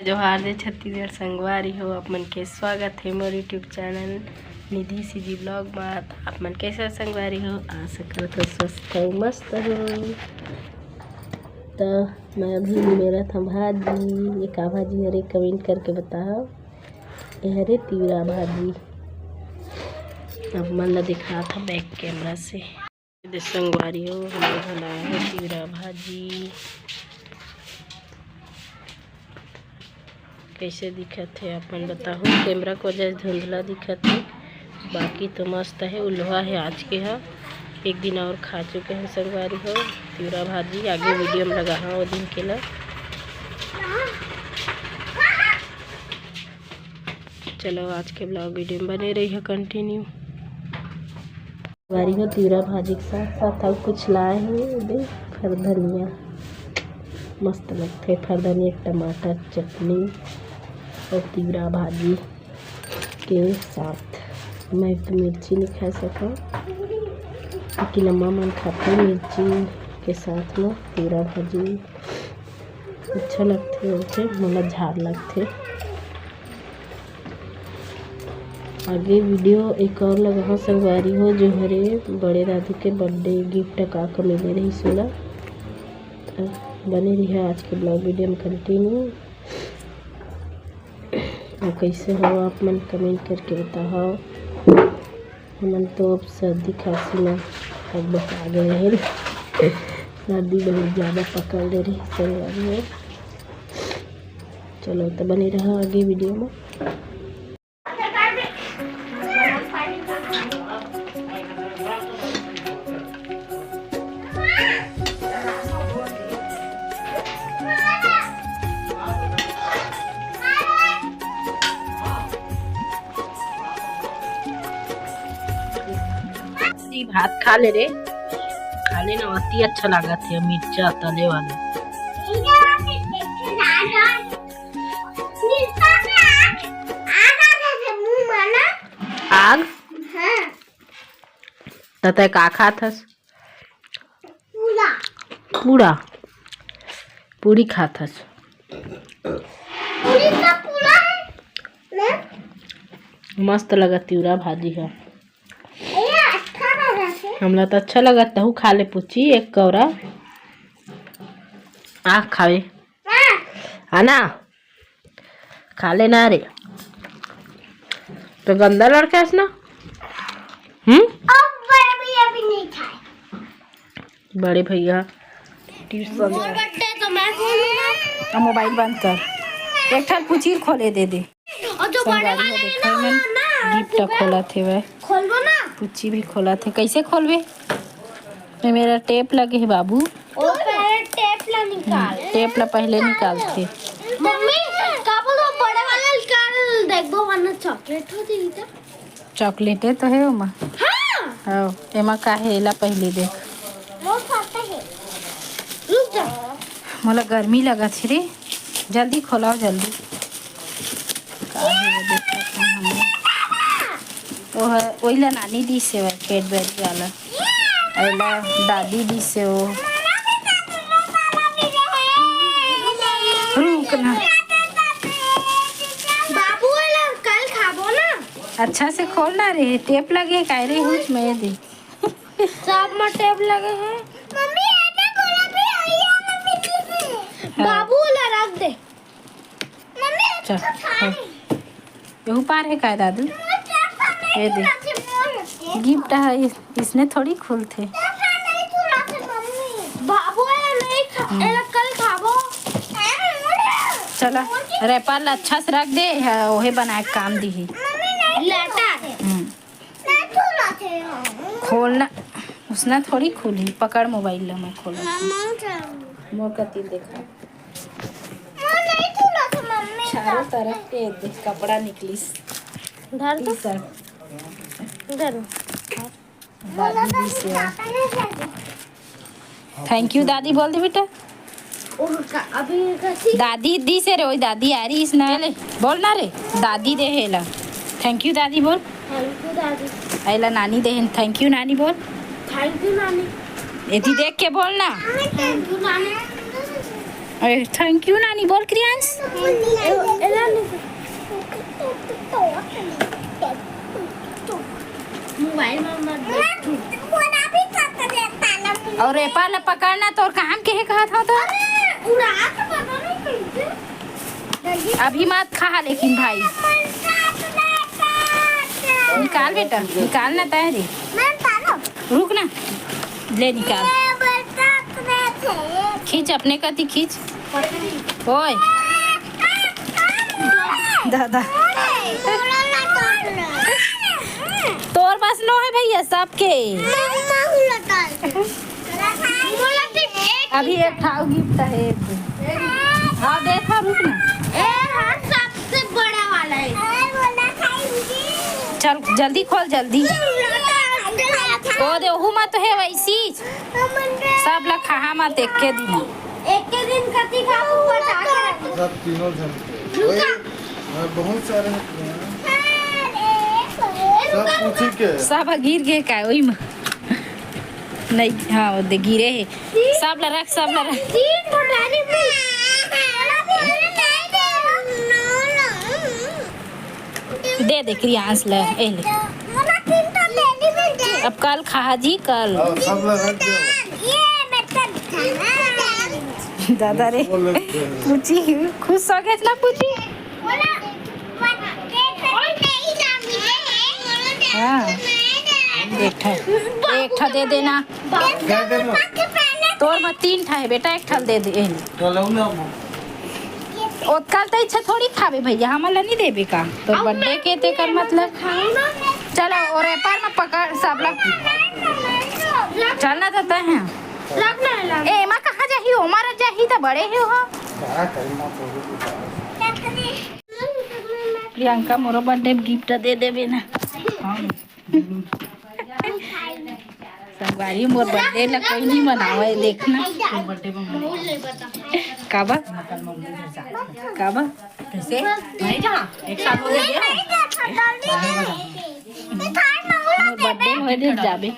जोहार जय छत्तीसगढ़ संगवारी हो आप मन के स्वागत है मोर यूट्यूब चैनल निधि सीजी ब्लॉग में। आप मन कैसे संगवारी हो आशा करत हो स्वस्थ हो मस्त हो। तो मैं अभी मेरा था भाजी ये का भाजी हरे कमेंट करके बताओ। ये हरे तीवरा भाजी अब मन दिखा था बैक कैमरा से संगवारी हो हमें बनाया है तीवरा भाजी। कैसे दिखत है आप मन बताओ। कैमरा को वजह धुंधला दिखत है बाकी तो मस्त है। उल्हा है आज के है एक दिन और खा चुके हैं संगवारी हो तीवरा भाजी। आगे वीडियो में लगा हाँ वो दिन के लिए। चलो आज के ब्लॉग वीडियो में बने रही है कंटिन्यू। संगवारी हो तीवरा भाजी के साथ साथ और कुछ लाए हैं फर धनिया मस्त लगते फर धनिया टमाटर चटनी और तीवरा भाजी के साथ। मैं तो मिर्ची नहीं खा सका लेकिन अम्मा मन खाते मिर्ची के साथ में तीवरा भाजी अच्छा लगते उनके मतलब झाड़ लगते। आगे वीडियो एक और लगा संगवारी हो जो हरे बड़े दादू के बर्थडे गिफ्ट का मिले रही सुना बने रही है आज के ब्लॉग वीडियो में कंटिन्यू। और कैसे हो आप मन कमेंट करके बताओ। हमन तो अब सर्दी खांसी में अब बता गए हैं सर्दी बहुत ज़्यादा पकड़ ले रही संगवारी है। चलो तो बने रहा आगे वीडियो में। भात खा ले रे खाने ना अति अच्छा लगा थे मिर्चा तले वाले। आग तते का खाथस पूरा पूरी खाथस मस्त लगा तीवरा भाजी है हमला तो अच्छा लगा तहु खा ले पूछी एक कौरा आ खावे आना खा लेना रे तो गंदा लड़का है ना। अभी नहीं खाए बड़े भैया ट्यूशन मोबाइल बंद कर एक ठाल पूछी खोले दे गिफ्ट खोला थे वह पूछी भी खोला थे कैसे खोलवे में मेरा टेप लगे है बाबू टेप ला पहले निकालते मम्मी का बोलो बड़े वाला निकाल देखो वरना चॉकलेट हो दी था चॉकलेट तो है ओमा हां एमा का है ला पहले देख वो खाता है रुक जा मोला गर्मी लगा थी रे जल्दी खोलाओ जल्दी का है वो देखो वो है ओइला नानी दी से कैडबरी वाला ऐला दादी दी से वो रुक ना बाबू वाला कल खाबो ना अच्छा से खोलना रे टेप लगे काय रे हुच में दे सब में टेप लगे हैं मम्मी ऐसा खोला भी आया मम्मी बाबू वाला रख दे मम्मी चल यहू पार है काय दादू ये दे गिफ्ट है इसने थोड़ी खुलते बाबू नहीं कल खाबो चला रेपर अच्छा से रख दे वही बना के काम दी है खोलना उसने थोड़ी खुली पकड़ मोबाइल ला मैं खोला मोर का तिल देखा चारों तरफ के देख कपड़ा निकलिस धर तो सर धर दादी से थैंक यू दादी बोल दे बेटा अभी दादी दी से रे वही दादी आ रही इस ना बोल ना रे दादी दे हेला थैंक यू दादी बोल थैंक यू दादी ऐला नानी दे थैंक यू नानी बोल थैंक यू नानी एती देख के बोल ना थैंक यू नानी थैंक यू नानी बोल क्रियांश मोबाइल में मत और रेपा ला पकड़ना तो और काम के है कहा था तो उड़ा के पता नहीं कैसे अभी मत खा लेकिन भाई निकाल बेटा निकालना तैयारी रुक ना ले निकाल खींच अपने कति खींच ओए दादा तोर पास नो है भैया सबके अभी एक ठाव गिफ्ट है हाँ देखा रुक ना सबसे बड़ा वाला है चल जल्दी खोल जल्दी ओ दे ओहू मत तो है वैसी सब ला खा मत एक के दिन कति खाबू बता के सब तीनों जन बहुत सारे सब पूछी के सब गिर गए का वही में नहीं हाँ वो दे गिरे है सब ला रख तीन घटाने में दे दे क्रियांश ले ए ले अब कल खा जी कल और सब लोग रख दो दादा रे पूछी खुश हो गए ना पूछी हाँ एक ठा दे देना क्या देना तोर में 3 ठा है बेटा एक ठा दे दे चलो ना ओ कल तो इच्छा थोड़ी खावे भैया हमारा नहीं देबे का तो बर्थडे के ते कर मतलब चलो और रेपार में पकड़ सब लोग चलना देता है ए माँ कहाँ जाही हो हमारा जाही तो बड़े ही हो क्या करना प्रियंका मोरो बर्थडे गिफ्ट दे देबे ना संगवारी मोर बर्थडे ला कोई नहीं मनावे देखना काबा काबा कैसे नहीं जा एक साथ हो गया मोर बर्थडे होए दे जाबे